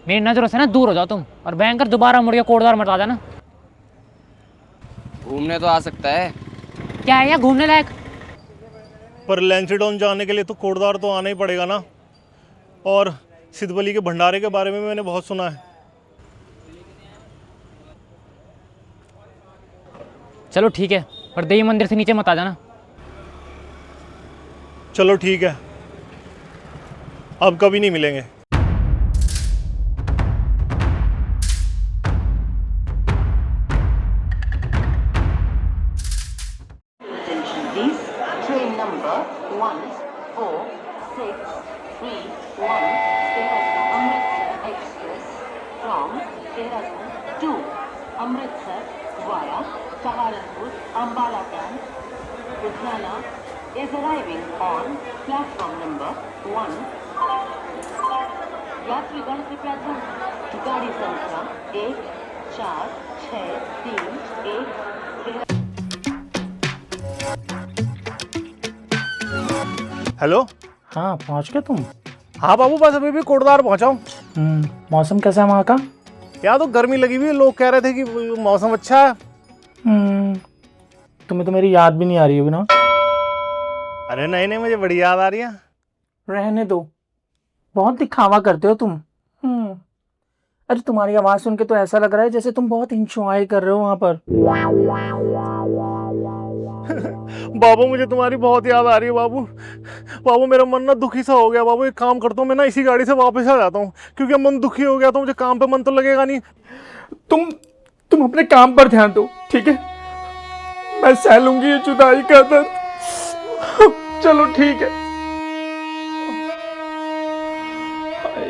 मेरी नजरों से ना दूर हो जाओ तुम, और भयंकर दोबारा मुड़ के कोटद्वार मत आ जाना। घूमने तो आ सकता है। क्या है यहाँ घूमने लायक? पर लैंसीडॉन जाने के लिए तो कोटद्वार तो आना ही पड़ेगा ना। और सिद्धबली के भंडारे के बारे में मैंने बहुत सुना है। चलो ठीक है, पर देवी मंदिर से नीचे मत आ जाना। चलो ठीक है, अब कभी नहीं मिलेंगे। Train number 1461 Amritsar Express from Dehradun to Amritsar via Saharanpur Ambala Camp, Ludhiana is arriving on platform number 1. यात्रीगण कृपया ध्यान दें, गाड़ी संख्या 146331 हेलो। हाँ, पहुँच गए तुम? हाँ बाबू, बस अभी भी कोटद्वार पहुंचा हूँ। मौसम कैसा है वहाँ का? यहाँ तो गर्मी लगी हुई है, लोग कह रहे थे कि मौसम अच्छा है। तुम्हें तो मेरी याद भी नहीं आ रही होगी ना? अरे नहीं नहीं, मुझे बड़ी याद आ रही है। रहने दो, बहुत दिखावा करते हो तुम। अरे तुम्हारी आवाज़ सुन के तो ऐसा लग रहा है जैसे तुम बहुत इंजॉय कर रहे हो वहाँ पर। बाबू, मुझे तुम्हारी बहुत याद आ रही है बाबू। बाबू, मेरा मन ना दुखी सा हो गया बाबू। एक काम करता हूँ, मैं ना इसी गाड़ी से वापस आ जाता हूँ, क्योंकि मन दुखी हो गया तो मुझे काम पे मन तो लगेगा नहीं। तुम अपने काम पर ध्यान दो, ठीक है? मैं सह लूंगी ये जुदाई का दर्द। चलो ठीक है।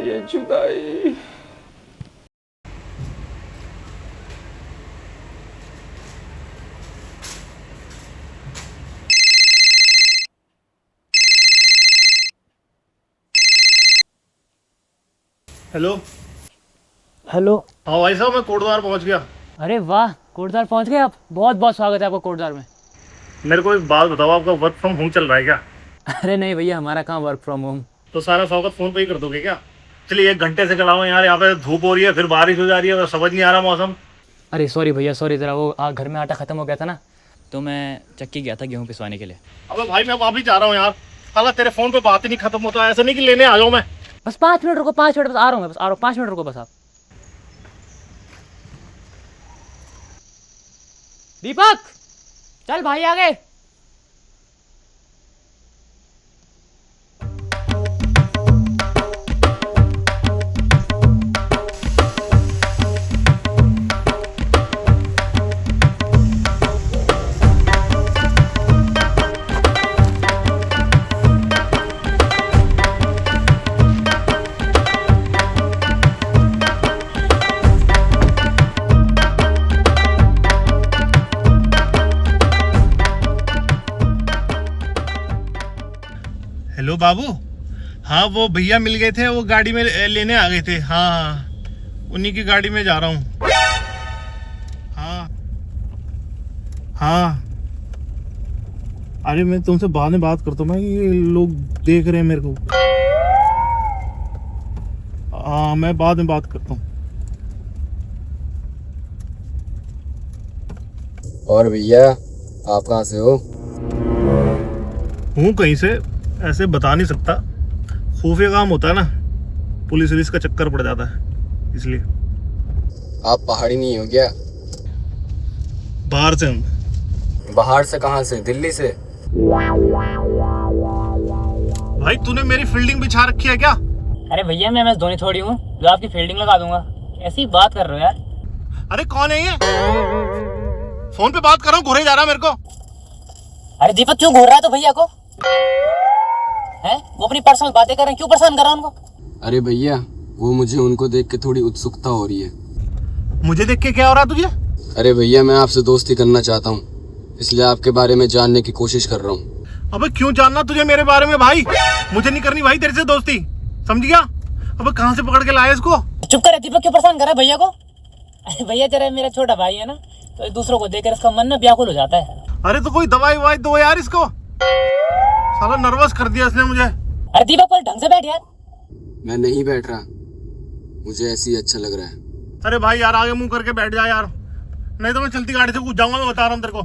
ये जुदाई। हेलो। हेलो। हाँ भाई साहब, मैं कोटद्वार पहुंच गया। अरे वाह, कोटद्वार पहुंच गए आप। बहुत बहुत स्वागत है आपका कोटद्वार में। मेरे को एक बात बताओ, आपका वर्क फ्रॉम होम चल रहा है क्या? अरे नहीं भैया, हमारा कहाँ वर्क फ्रॉम होम। तो सारा स्वागत फोन पे ही कर दोगे क्या? चलिए, 1 घंटे से खड़ा हूँ यार, यहाँ पे धूप हो रही है, फिर बारिश हो जा रही है, समझ नहीं आ रहा मौसम। अरे सॉरी भैया, सॉरी, ज़रा वो घर में आटा ख़त्म हो गया था ना, तो मैं चक्की गया था गेहूँ पिसवाने के लिए। अबे भाई, मैं अभी जा रहा हूँ यार। हालांकि तेरे फोन पे बात ही नहीं खत्म होता, ऐसा नहीं कि लेने आ जाऊँ मैं। बस 5 मिनट रुको, 5 मिनट बस, आ रहा हूँ मैं, बस आ रहा हूँ, 5 मिनट रुको बस आप। दीपक, चल भाई आ गए। हेलो बाबू। हाँ, वो भैया मिल गए थे, वो गाड़ी में लेने आ गए थे। हाँ हाँ, उन्हीं की गाड़ी में जा रहा हूँ। हाँ हाँ, अरे मैं तुमसे बाद में बात करता हूँ, मैं ये लोग देख रहे हैं मेरे को। हाँ, मैं बाद में बात करता हूँ। और भैया, आप कहाँ से हो? हूँ कहीं से, ऐसे बता नहीं सकता। खुफिया काम होता है ना, पुलिस वुलिस का चक्कर पड़ जाता है, इसलिए। आप पहाड़ी नहीं हो क्या? बाहर से हूँ। बाहर से कहाँ से? दिल्ली से? भाई, तूने मेरी फील्डिंग बिछा रखी है क्या? अरे भैया, मैं धोनी थोड़ी हूँ जो आपकी फील्डिंग लगा दूंगा। ऐसी बात कर रहे हो यार? अरे कौन है ये? फोन पे बात कर रहा हूँ, घूरे जा रहा मेरे को। अरे दीपक, क्यों घूर रहा है तो भैया को? हैं? वो अपनी पर्सनल बातें कर रहे हैं, क्यों परेशान कर रहा है उनको? अरे भैया, वो मुझे उनको देख के थोड़ी उत्सुकता हो रही है। मुझे देख के क्या हो रहा है तुझे? अरे भैया, मैं आपसे दोस्ती करना चाहता हूँ, इसलिए आपके बारे में जानने की कोशिश कर रहा हूँ। अबे क्यों जानना तुझे मेरे बारे में भाई? मुझे नहीं करनी भाई तेरे से दोस्ती, समझ गया? अबे कहाँ से पकड़ के लाया इसको? चुप कर दीपक, क्यों परेशान कर रहा है भैया को? अरे भैया, जरा मेरा छोटा भाई है ना, तो दूसरों को देखकर इसका मन ना व्याकुल हो जाता है। अरे तो कोई दवाई ववाई दो यार इसको, साला नर्वस कर दिया इसने मुझे। अरे दीपक, पर ढंग से बैठ यार। मैं नहीं बैठ रहा, मुझे ऐसे ही अच्छा लग रहा है। अरे भाई यार आगे मुंह करके बैठ जा यार, नहीं तो मैं चलती गाड़ी से कूद जाऊंगा, मैं बता रहा हूँ तेरे को।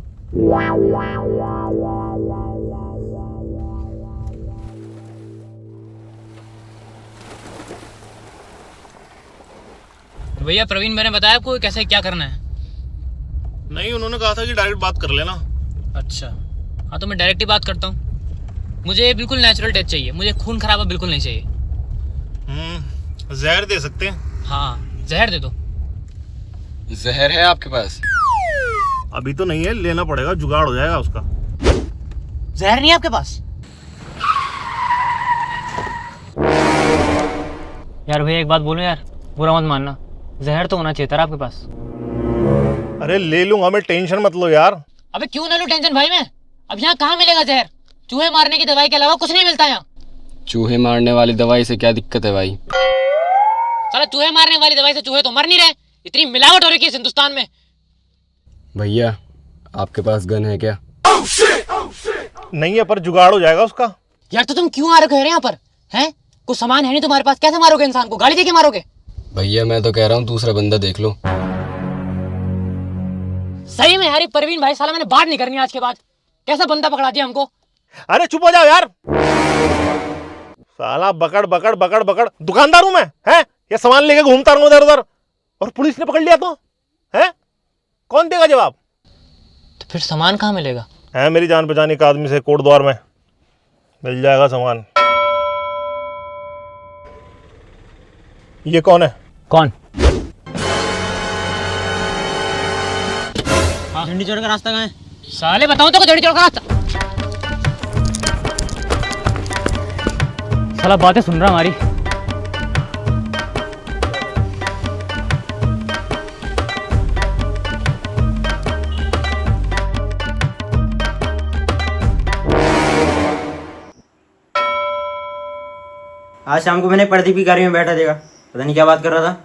भैया प्रवीण मैंने बताया आपको कैसे क्या करना है। नहीं, उन्होंने कहा था कि डायरेक्ट बात कर लेना। अच्छा हाँ, तो मैं डायरेक्ट ही बात करता हूँ। मुझे बिल्कुल नेचुरल डेथ चाहिए, मुझे खून खराबा बिल्कुल नहीं चाहिए। जहर दे सकते हैं। हाँ जहर दे दो। जहर है आपके पास? अभी तो नहीं है, लेना पड़ेगा, जुगाड़ हो जाएगा उसका। जहर नहीं है आपके पास? यार भैया एक बात बोलो यार, बुरा मत मानना, जहर तो होना चाहिए था आपके पास। अरे ले लूंगा मैं, टेंशन मत लो यार। अबे क्यों ना लो टेंशन भाई मैं, अब यहाँ कहाँ मिलेगा जहर? चूहे मारने की दवाई के अलावा कुछ नहीं मिलता यहाँ। चूहे मारने वाली दवाई से क्या दिक्कत है भाई? साला चूहे मारने वाली दवाई से चूहे तो मर नहीं रहे, इतनी मिलावट हो रही है इस हिंदुस्तान में। भैया आपके पास गन है क्या? नहीं है, पर जुगाड़ हो जाएगा उसका। यार तो तुम क्यों आ रहे हो यहाँ पर? हैं कुछ सामान है नहीं तुम्हारे पास, कैसे मारोगे इंसान को? गाड़ी देके मारोगे? भैया मैं तो कह रहा हूँ दूसरा बंदा देख लो। सही में यार ये परवीन भाई, साला मैंने बात नहीं करनी आज के बाद। कैसा बंदा पकड़ा दिया हमको। अरे चुप हो जाओ यार, साला बकड़ बकड़ बकड़ बकड़। दुकानदार हूं मैं, है ये सामान लेके घूमता रहूं इधर उधर, और पुलिस ने पकड़ लिया तो है कौन देगा जवाब? तो फिर सामान कहाँ मिलेगा? है मेरी जान पहचानी का आदमी से, कोट द्वार में मिल जाएगा सामान। ये कौन है? कौन? झंडी चौड़ का रास्ता कहाँ है? साले बताओ तो, झंडी चौड़ का रास्ता। साला बातें सुन रहा हमारी। आज शाम को मैंने प्रदीप की गाड़ी में बैठा देखा, पता नहीं क्या बात कर रहा था।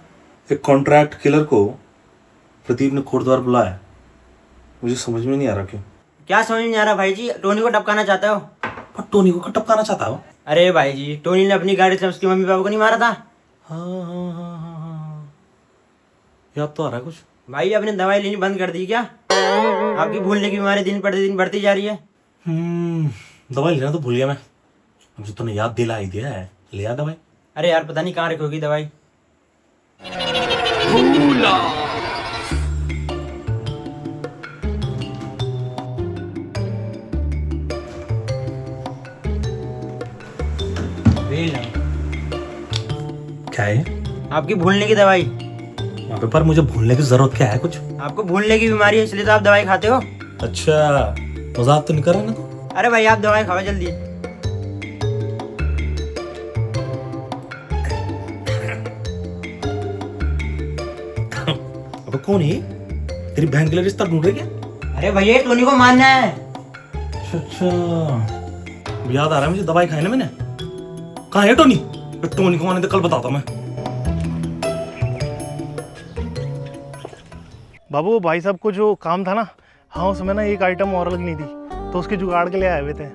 एक कॉन्ट्रैक्ट किलर को प्रदीप ने कोटद्वार बुलाया, मुझे समझ में नहीं आ रहा क्यों। क्या समझ में नहीं आ रहा भाई जी? टोनी को टपकाना चाहता हो? पर टोनी को टपकाना चाहता हो? अरे भाई जी, टोनी ने अपनी गाड़ी से उसकी मम्मी पापा को नहीं मारा था? हाँ, याद तो आ रहा है कुछ। भाई आपने दवाई लेनी बंद कर दी क्या? आपकी भूलने की बीमारी दिन प्रतिदिन बढ़ती जा रही है। दवाई लेना तो भूल गया मैं, मुझे तूने याद दिला ही दिया है, ले आ दवाई। अरे यार पता नहीं कहाँ रखी होगी दवाई। क्या है? आपकी भूलने की दवाई। वहाँ पे पर मुझे भूलने की जरूरत क्या है कुछ? आपको भूलने की बीमारी है इसलिए तो आप दवाई खाते हो। अच्छा मजाक तो नहीं कर रहा ना तू? अरे भाई आप दवाई खाओ जल्दी। अबे कौन है? तेरी बहन के लिए रिश्ता ढूंढ रही क्या? अरे भैया टोनी को मारना है। अच्छा याद आ रहा है मुझे, दवाई खाई ना मैंने। कहाँ है टोनी? टोनी को आने तो कल बताता मैं। बाबू भाई साहब को जो काम था ना, हाँ उसमें ना एक आइटम और लगनी थी, तो उसके जुगाड़ के लिए आए हुए थे।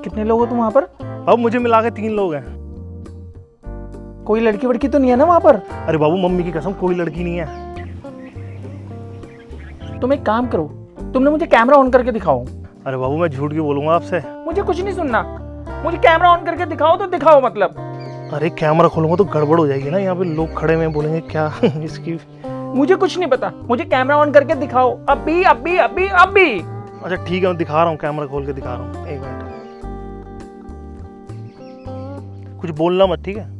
कितने लोग हो तुम वहाँ पर? अब मुझे मिला के 3 लोग हैं। कोई लड़की वड़की तो नहीं है ना वहाँ पर? अरे बाबू मम्मी की कसम कोई लड़की नहीं है। तुम एक काम करो, तुमने मुझे कैमरा ऑन करके दिखाओ। अरे बाबू मैं झूठ क्यों बोलूंगा आपसे? मुझे कुछ नहीं सुनना, मुझे कैमरा ऑन करके दिखाओ तो दिखाओ मतलब। अरे कैमरा खोलूंगा तो गड़बड़ हो जाएगी ना, यहाँ पे लोग खड़े हुए बोलेंगे क्या इसकी। मुझे कुछ नहीं पता, मुझे कैमरा ऑन करके दिखाओ अभी अभी अभी अभी। अच्छा ठीक है, मैं दिखा रहा हूँ, कैमरा खोल के दिखा रहा हूँ, 1 मिनट। कुछ बोलना मत, ठीक है?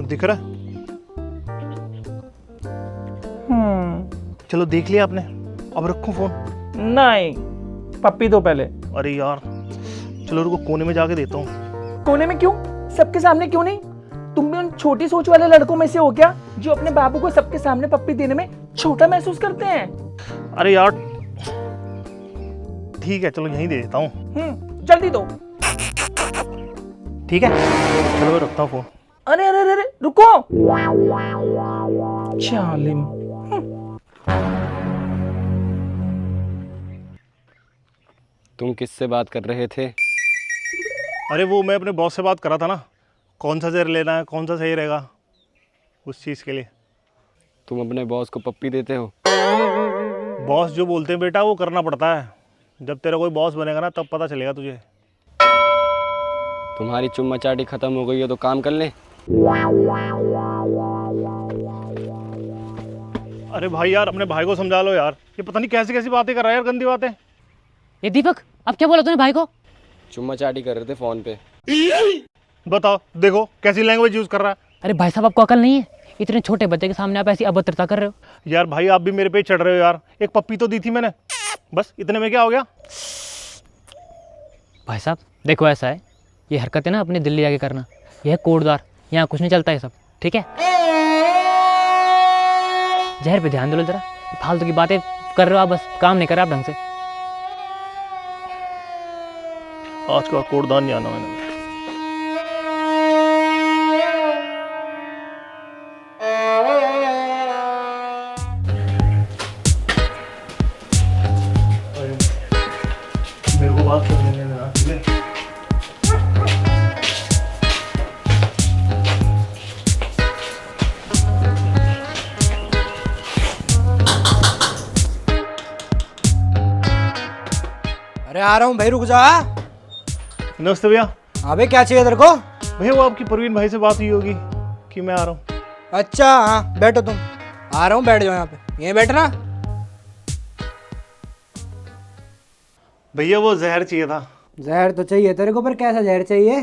दिख रहा है? चलो देख लिया आपने, अब रखूं फोन? नहीं, पप्पी दो पहले। अरे यार चलो रुको, कोने में जाके देता हूँ। कोने में क्यों? सबके सामने क्यों नहीं? तुम भी उन छोटी सोच वाले लड़कों में से हो क्या, जो अपने बाबू को सबके सामने पप्पी देने में छोटा महसूस करते हैं? अरे यार ठीक है, चलो यहीं दे देता हूँ। जल्दी दो। ठीक है चलो मैं रखता हूँ फोन। अरे अरे अरे रुको, जालिम। तुम किससे बात कर रहे थे? अरे वो मैं अपने बॉस से बात कर रहा था ना, कौन सा जहर लेना है, कौन सा सही रहेगा उस चीज़ के लिए। तुम अपने बॉस को पप्पी देते हो? बॉस जो बोलते हैं बेटा वो करना पड़ता है। जब तेरा कोई बॉस बनेगा ना तब पता चलेगा तुझे। तुम्हारी चुम्मा चाटी खत्म हो गई है तो काम कर ले। अरे भाई यार, अपने भाई को समझा लो यार, ये पता नहीं कैसी कैसी बातें कर रहा है यार, गंदी बातें। ये दीपक, अब क्या बोला तूने भाई को? चुम्मा चाटी कर रहे थे फ़ोन पे। बताओ, देखो कैसी लैंग्वेज यूज़ कर रहा है। अरे भाई साहब, आपको अकल नहीं है? इतने छोटे बच्चे के सामने आप ऐसी अभद्रता कर रहे हो। यार भाई आप भी मेरे पे ही चढ़ रहे हो यार, एक पप्पी तो दी थी मैंने, बस इतने में क्या हो गया। भाई साहब देखो, ऐसा है, ये हरकतें ना अपनी दिल्ली आके करना, यह है कोटद्वार, यहाँ कुछ नहीं चलता है सब, ठीक है? जहर पे ध्यान दो जरा, फालतू की बातें कर रहे हो आप, बस काम नहीं कर रहे आप ढंग से। आज का कोटदान नहीं आना मैंने। मेरे को बात करने देना तुम्हें। अरे आ रहा हूँ भाई, रुक जा। नमस्ते भैया। अबे क्या चाहिए तेरे को? भैया वो आपकी परवीन भाई से बात हुई होगी कि मैं आ रहा हूँ। अच्छा हाँ, बैठो तुम। आ रहा हूँ, बैठ जाओ यहाँ पे, यहीं बैठना। भैया वो जहर चाहिए था। जहर तो चाहिए तेरे को, पर कैसा जहर चाहिए?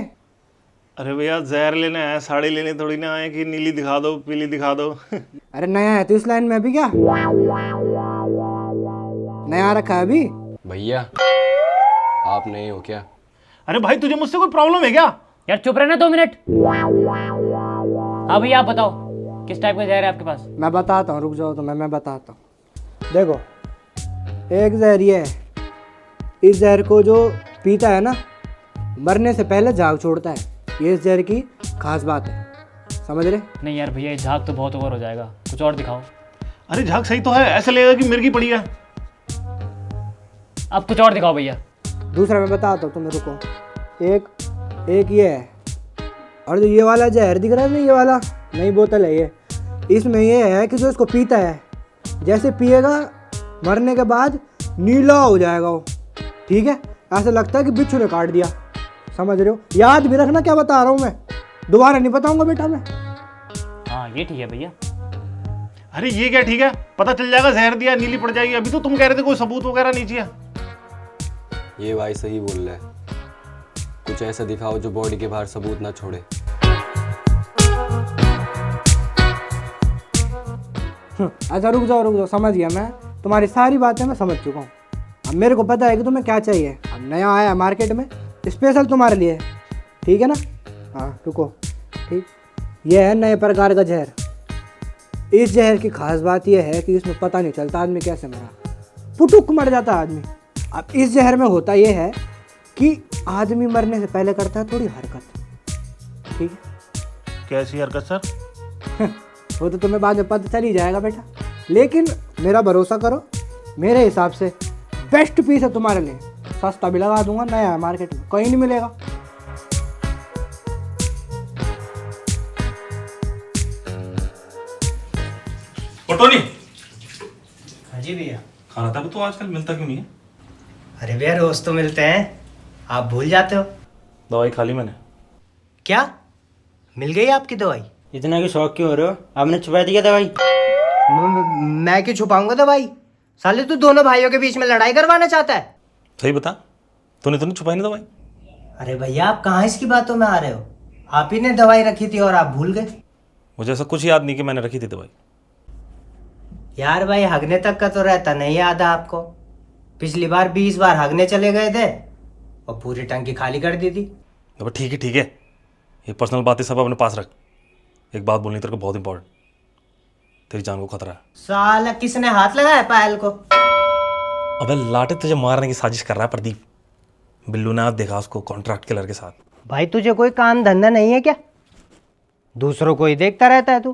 अरे भैया जहर लेने आए, साड़ी लेने थोड़ी ना आए कि नीली दिखा दो पीली दिखा दो। अरे नया है तो इस लाइन में अभी क्या नया रखा है अभी? भैया आप नहीं हो क्या? अरे भाई तुझे मुझसे कोई प्रॉब्लम है क्या? यार चुप रहना 2 मिनट। हाँ भैया आप बताओ, किस टाइप का जहर है आपके पास? मैं बताता हूँ, रुक जाओ तो मैं बताता हूँ। देखो, एक जहर ये है, इस जहर को जो पीता है ना, मरने से पहले झाग छोड़ता है। ये इस जहर की खास बात है, समझ रहे? नहीं यार भैया, ये झाग तो बहुत ओवर हो जाएगा, कुछ और दिखाओ। अरे झाग सही तो है, ऐसा लगेगा कि मिर्गी पड़ी है। अब कुछ और दिखाओ भैया। दूसरा मैं बताता हूँ तुम्हें, रुको। एक ये है, और जो ये वाला जहर दिख रहा है ना, ये वाला नई बोतल है ये, इसमें ये है कि जो इसको पीता है, जैसे पिएगा मरने के बाद नीला हो जाएगा वो, ठीक है? ऐसा लगता है कि बिच्छू ने काट दिया, समझ रहे हो? याद भी रखना क्या बता रहा हूँ मैं, दोबारा नहीं बताऊंगा बेटा मैं। हाँ ये ठीक है भैया। अरे ये क्या ठीक है, पता चल जाएगा जहर दिया नीली पड़ जाएगी। अभी तो तुम कह रहे थे कोई सबूत वगैरह नहीं चाहिए। ये भाई सही बोल रहा है, कुछ ऐसा दिखाओ जो बॉडी के बाहर सबूत ना छोड़े। अच्छा रुक जाओ, समझ गया मैं, तुम्हारी सारी बातें मैं समझ चुका हूँ। अब मेरे को पता है कि तुम्हें क्या चाहिए। अब नया आया है मार्केट में, स्पेशल तुम्हारे लिए, ठीक है ना? हाँ रुको, ठीक। ये है नए प्रकार का जहर। इस जहर की खास बात यह है कि इसमें पता नहीं चलता आदमी कैसे मरा, पुटुक मर जाता आदमी। अब इस जहर में होता यह है कि आदमी मरने से पहले करता है थोड़ी हरकत, ठीक है? कैसी हरकत सर? वो तो तुम्हें बाद में पता चल ही जाएगा बेटा, लेकिन मेरा भरोसा करो, मेरे हिसाब से बेस्ट पीस है तुम्हारे लिए। सस्ता भी लगा दूंगा, नया है मार्केट में, कहीं नहीं मिलेगा। ओ टोनी, हाँ जी भैया। खाना था तो आजकल मिलता क्यों नहीं है? अरे भैया रोज तो मिलते हैं, आप भूल जाते हो। दवाई खा ली मैंने। क्या मिल गई आपकी दवाई? इतना क्यों शौक क्यों हो रहे हो? आपने छुपा दी क्या दवाई? मैं क्यों छुपाऊंगा दवाई? साले तू दोनों भाइयों के बीच में लड़ाई करवाना चाहता है? सही बता, तूने छुपाई नहीं दवाई? अरे भैया आप कहाँ इसकी बातों में आ रहे हो? आप ही ने दवाई रखी थी और आप भूल गए। मुझे ऐसा कुछ याद नहीं कि मैंने रखी थी दवाई। यार भाई हगने तक का तो रहता नहीं याद है आपको? पिछली बार 20 बार हगने चले गए थे और पूरी टंकी खाली कर दी थी। अब ठीक है, ये पर्सनल बातें सब अपने पास रख। एक बात बोलनी तेरे को बहुत इंपॉर्टेंट, तेरी जान को खतरा है। साला किसने हाथ लगाया पायल को? अबे लाटे, तुझे मारने की साजिश कर रहा है प्रदीप। बिल्लू ने आज देखा उसको कॉन्ट्रैक्ट किलर के साथ। भाई तुझे कोई काम धंधा नहीं है क्या? दूसरों को ही देखता रहता है तू।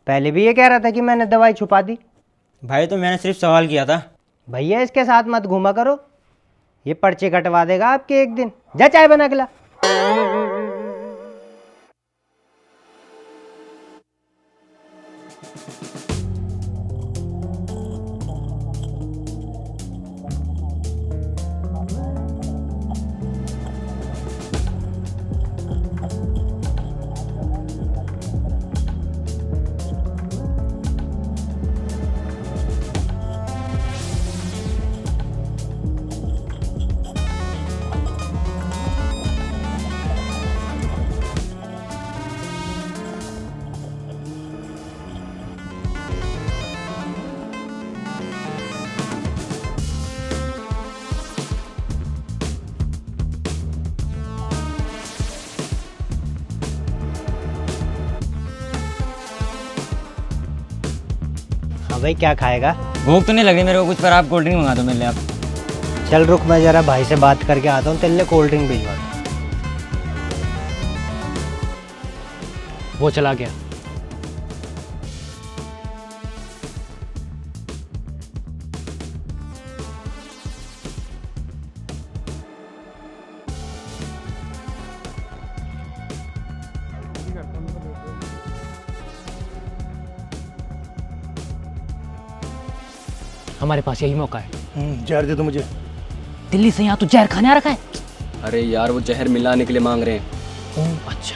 पहले भी ये कह रहा था कि मैंने दवाई छुपा दी। भाई तो मैंने सिर्फ सवाल किया था। भैया इसके साथ मत घूमा करो, ये पर्चे कटवा देगा आपके एक दिन। जा चाय बना के ला। हाँ भाई, क्या खाएगा? भूख तो नहीं लग रही मेरे को कुछ, पर आप कोल्ड ड्रिंक मंगा दो मेरे लिए आप। चल रुक, मैं जरा भाई से बात करके आता हूँ, तेरे लिए कोल्ड ड्रिंक भिजवा दूँ। वो चला गया। हमारे पास यही मौका है। जहर दे दो मुझे। दिल्ली से यहाँ तो जहर खाने आ रखा है। अरे यार वो जहर मिलाने के लिए मांग रहे हैं। अच्छा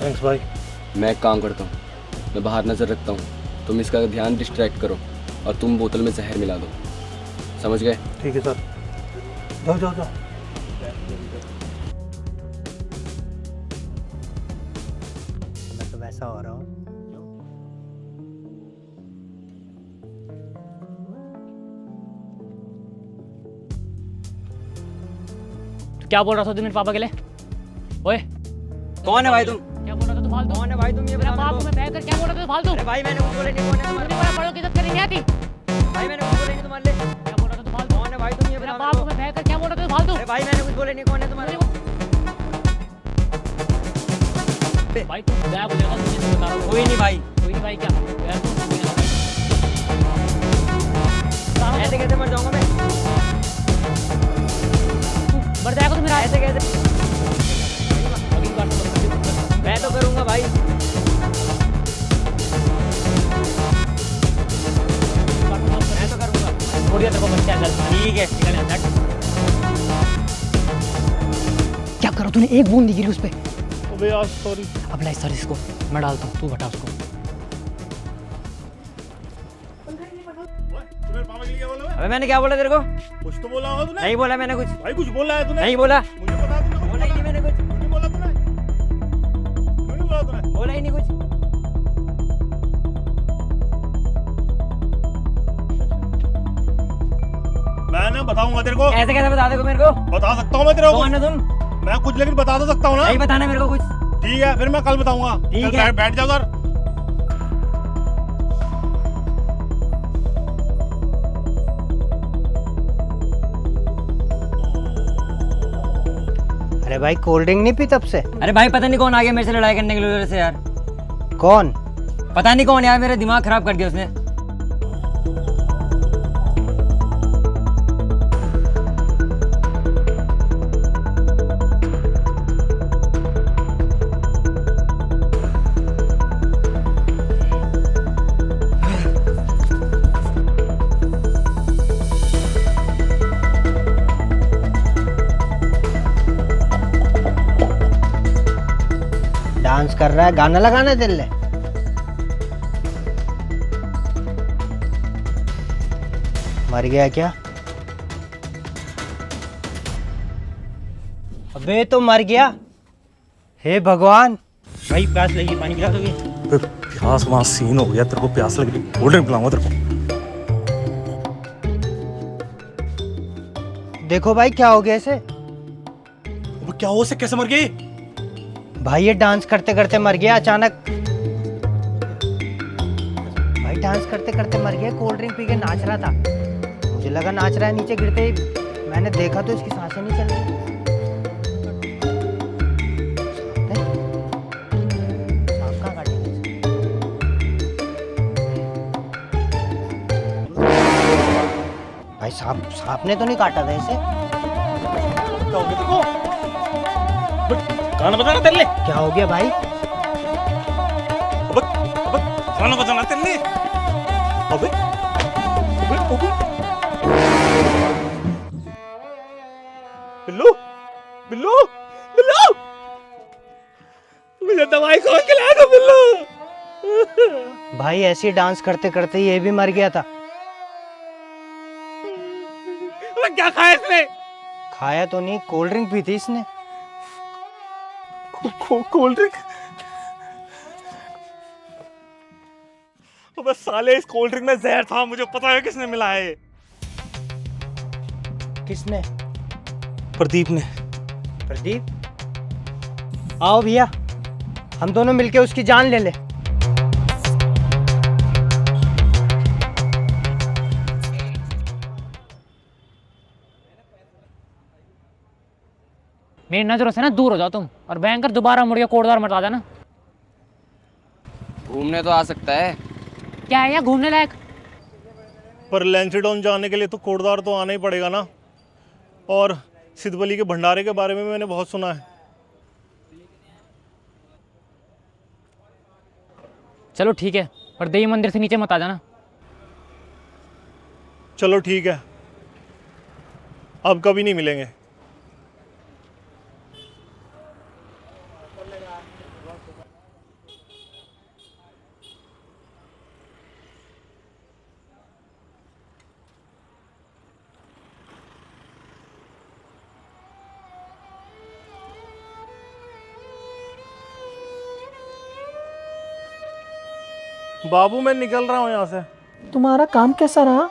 थैंक्स भाई। मैं एक काम करता हूँ, मैं बाहर नज़र रखता हूँ, तुम इसका ध्यान डिस्ट्रैक्ट करो और तुम बोतल में जहर मिला दो। समझ गए? ठीक है सर। जाओ जाओ जाओ। मैं तो वैसा हो रहा हूँ। क्या बोल रहा था तू मेरे पापा के लिए? ओए कौन है भाई तुम? क्या बोल रहा था तू फालतू? कौन है भाई तुम? ये मेरा बता बाप मेरे में बैठ कर क्या बोल रहा था तू फालतू? अरे भाई मैंने कुछ बोले नहीं। कौन है तुम्हारे? मेरा बड़ों की इज्जत करनी नहीं आती? भाई मैंने कुछ बोले नहीं तुम्हारे लिए। क्या बोल रहा था तू फालतू? कौन है भाई तुम? ये मेरा बता बाप मेरे में बैठ कर क्या बोल रहा था तू फालतू? को। अरे भाई मैंने कुछ बोले नहीं। कौन है तुम्हारे? भाई तू क्या बोलेगा? तुझे तो बता रहा हूँ। कोई नहीं भाई। कोई नहीं भाई क्या? यार तू ऐसे कैसे मर जाऊंगा मैं? मर जाएगा तो मेरा ऐसे कैसे? अगली बार तो मैं तो करूंगा भाई। मैं तो करूंगा। छोड़ दिया तेरे को बच्चा अंदर। ठीक है। निकल यहाँ से। क्या करो तूने? एक बूंद गिरी उस पे। अबे यार सॉरी। अब ला सर इसको मैं डालता हूँ, तू हटा उसको। तुम्हें पापा के लिए क्या बोला मैं? अबे मैंने क्या बोला तेरे को? कुछ तो बोला होगा तूने। नहीं बोला मैंने कुछ। भाई कुछ बोला है तूने? नहीं बोला। मुझे बता तूने कुछ बोला ही नहीं मैंने कुछ। क्यों नहीं बोला तूने? क्यों नहीं बोला तूने? बोला ही नहीं कुछ। मैं ना बताऊंगा तेरे को। ऐसे कैसे बता दे मेरे को? बता सकता हूँ मैं तेरे को। कौन है तुम? मैं कुछ लेकिन बता तो सकता हूँ ना। नहीं बताना मेरे को कुछ। ठीक है फिर मैं कल बताऊंगा। ठीक चल, है। बैठ जाओ सर। अरे भाई, कोल्ड ड्रिंक नहीं पी तब से? अरे भाई पता नहीं कौन आ गया मेरे से लड़ाई करने के लिए से यार। कौन? पता नहीं कौन यार, मेरा दिमाग खराब कर दिया उसने। डांस कर रहा है, गाना लगाना दिल ले। मर गया क्या? अबे तो मर गया। हे भगवान। भाई प्यास लगी, पानी पिला दोगे? प्यास वहाँ सीन हो गया, तेरे को प्यास लग रही, कोल्ड ड्रिंक पिलाऊंगा तेरे को। देखो भाई क्या हो गया इसे। अब क्या हो, से कैसे मर गई? भाई ये डांस करते करते मर गया अचानक। भाई डांस करते करते मर गया, कोल्ड ड्रिंक पी के नाच रहा था। मुझे लगा नाच रहा है, नीचे गिरते ही मैंने देखा तो इसकी सांसें नहीं चल रही। सांप कहाँ काटेंगे इसे? भाई सांप ने तो नहीं काटा था इसे। क्या हो गया तेरे को? गाना बजाना तेरे लिए। क्या हो गया भाई? अबे अबे गाना बजाना तेरे लिए। अबे अबे अबे बिल्लू बिल्लू बिल्लू मुझे दवाई कौन खिलाया था बिल्लू? भाई ऐसे डांस करते करते ये भी मर गया था। अबे क्या खाया इसने? खाया तो नहीं, कोल्ड ड्रिंक पी थी इसने। Cold drink? अबे साले इस कोल्ड ड्रिंक में जहर था, मुझे पता है किसने मिलाया है। किसने? प्रदीप ने। प्रदीप? आओ भैया, हम दोनों मिलके उसकी जान ले ले। मेरी नजरों से ना दूर हो जाओ तुम, और भयंकर दोबारा मुड़ के कोटद्वार मचा देना। घूमने तो आ सकता है। क्या है यहाँ घूमने लायक? पर लैंसीडॉन जाने के लिए तो कोटद्वार तो आना ही पड़ेगा ना। और सिद्धबली के भंडारे के बारे में मैंने बहुत सुना है। चलो ठीक है, पर देवी मंदिर से नीचे मत आ जाना। चलो ठीक है, अब कभी नहीं मिलेंगे। बाबू मैं निकल रहा हूँ यहाँ से। तुम्हारा काम कैसा रहा?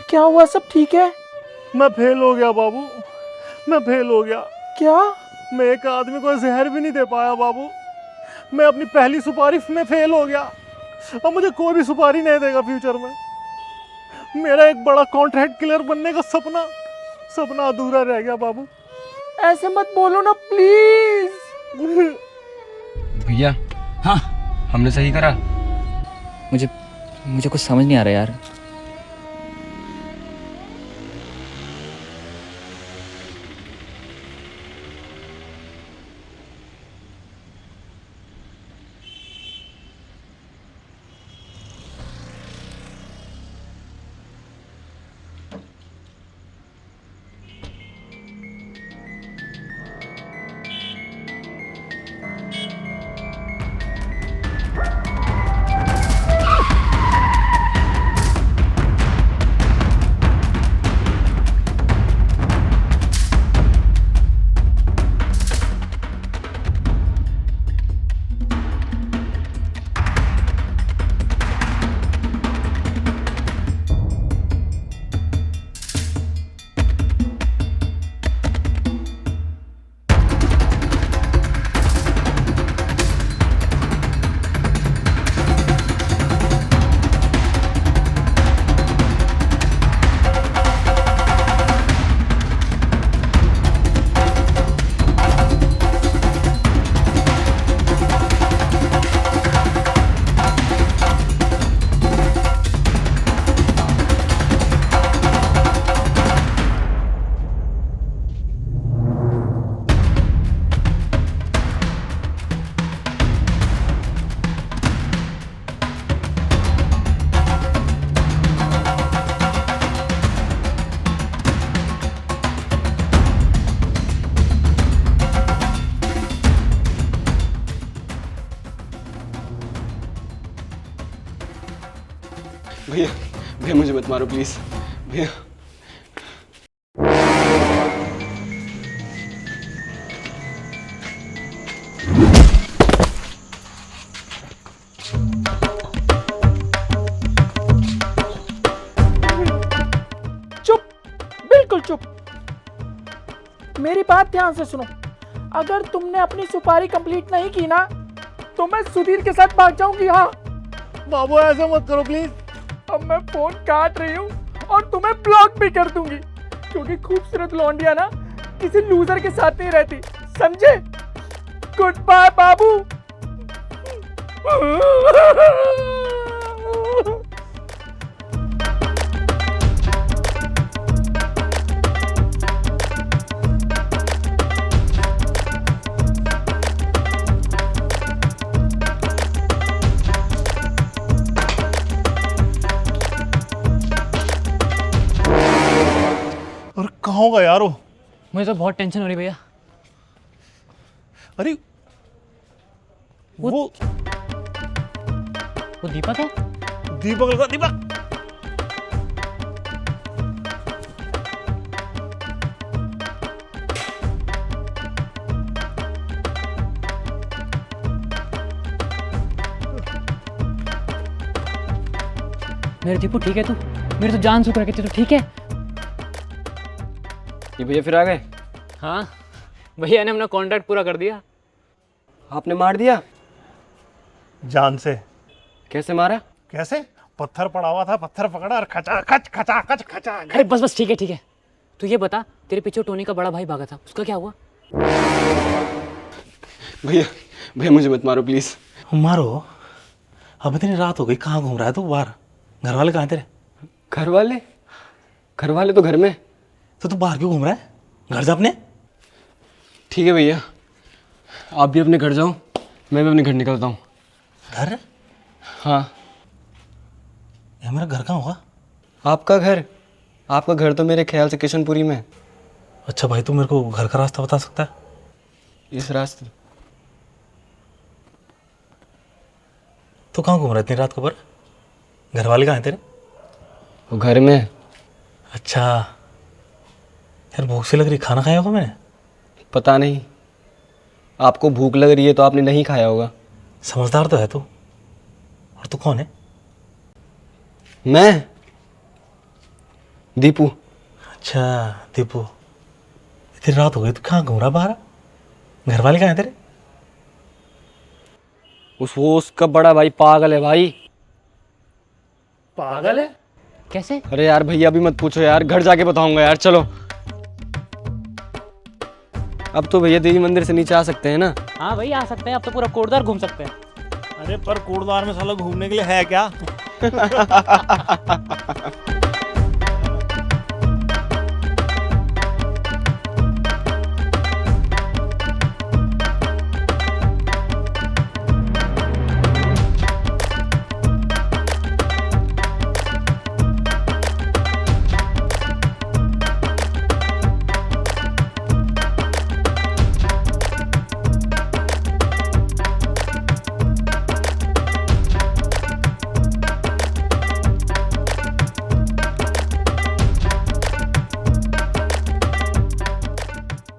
क्या हुआ, सब ठीक है? मैं फेल हो गया बाबू, मैं फेल हो गया। क्या? मैं एक आदमी को जहर भी नहीं दे पाया बाबू। मैं अपनी पहली सुपारी में फेल हो गया। अब मुझे कोई भी सुपारी नहीं देगा फ्यूचर में। मेरा एक बड़ा कॉन्ट्रैक्ट क्लियर बनने का सपना अधूरा रह गया बाबू। ऐसे मत बोलो ना प्लीज। भैया, हाँ हमने सही करा। मुझे कुछ समझ नहीं आ रहा यार। भैया भैया मुझे मत मारो प्लीज भैया। चुप, बिल्कुल चुप। मेरी बात ध्यान से सुनो। अगर तुमने अपनी सुपारी कंप्लीट नहीं की ना, तो मैं सुधीर के साथ भाग जाऊंगी। हाँ बाबू ऐसा मत करो प्लीज। अब मैं फोन काट रही हूँ और तुम्हें ब्लॉक भी कर दूंगी, क्योंकि खूबसूरत लौंडिया ना किसी लूजर के साथ नहीं रहती, समझे? गुड बाय बाबू। होगा यार वो? मुझे तो बहुत टेंशन हो रही भैया। अरे वो दीपक है। दीपक लगा, दीपक। मेरे दीपू ठीक है तू? मेरी तो जान सुख रखी थी, तो ठीक है? ये भैया फिर आ गए? हाँ भैया ने अपना कॉन्ट्रैक्ट पूरा कर दिया। आपने मार दिया? जान से। कैसे मारा? कैसे? पत्थर पड़ा हुआ था, पत्थर पकड़ा और खचा खच खचा खच खचा। अरे बस ठीक है ठीक है। तू ये बता, तेरे पीछे टोनी का बड़ा भाई भागा था, उसका क्या हुआ? भैया भैया मुझे मत मारो प्लीज। मारो? अब इतनी रात हो गई, कहाँ घूम रहा है तू बाहर? घर वाले कहाँ हैं तेरे? घर वाले तो घर में। तो तू बाहर क्यों घूम रहा है? घर जा अपने। ठीक है भैया, आप भी अपने घर जाओ, मैं भी अपने घर निकलता हूँ। घर? हाँ। ये मेरा घर कहाँ होगा? आपका घर तो मेरे ख्याल से किशनपुरी में है। अच्छा भाई, तू मेरे को घर का रास्ता बता सकता है? इस रास्ते। तो कहाँ घूम रहा है इतनी रात को पर? घर वाले कहाँ हैं तेरे? वो घर में है। अच्छा यार, भूख से लग रही, खाना खाया होगा मैंने? पता नहीं, आपको भूख लग रही है तो आपने नहीं खाया होगा। समझदार तो है तू। और तू कौन है? मैं दीपू। अच्छा दीपू, इतनी रात हो गई, तू कहाँ घूम रहा बाहर? घर वाले कहाँ हैं तेरे? उसका बड़ा भाई पागल है भाई। पागल है? कैसे? अरे यार भैया अभी मत पूछो यार, घर जाके बताऊंगा यार। चलो अब तो भैया देवी मंदिर से नीचे आ सकते हैं ना? हाँ भाई आ सकते हैं, अब तो पूरा कोटद्वार घूम सकते हैं। अरे पर कोटद्वार में साला घूमने के लिए है क्या?